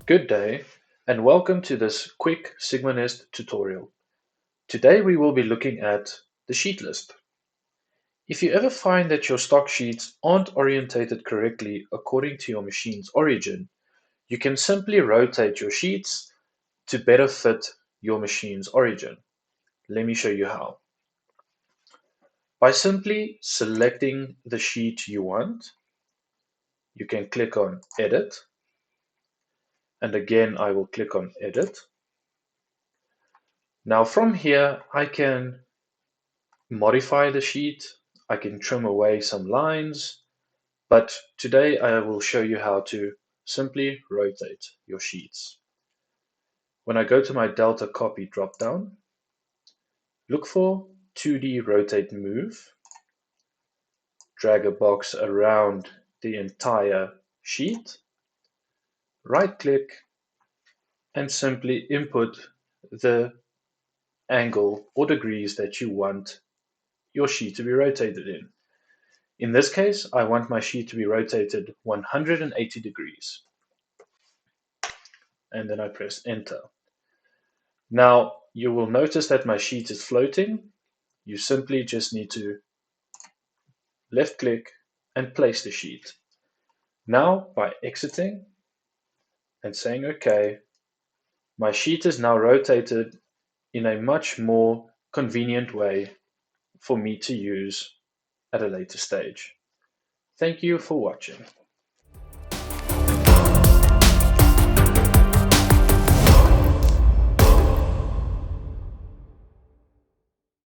Good day, and welcome to this quick SigmaNEST tutorial. Today we will be looking at the sheet list. If you ever find that your stock sheets aren't orientated correctly according to your machine's origin, you can simply rotate your sheets to better fit your machine's origin. Let me show you how. By simply selecting the sheet you want, you can click on Edit, and again I will click on Edit. Now from here I can modify the sheet, I can trim away some lines, but today I will show you how to simply rotate your sheets. When I go to my Delta Copy dropdown, look for 2D Rotate Move, drag a box around the entire sheet, right-click, and simply input the angle or degrees that you want your sheet to be rotated in. In this case, I want my sheet to be rotated 180 degrees. And then I press enter. Now, you will notice that my sheet is floating. You simply just need to left click and place the sheet. Now, by exiting and saying OK, my sheet is now rotated in a much more convenient way for me to use at a later stage. Thank you for watching.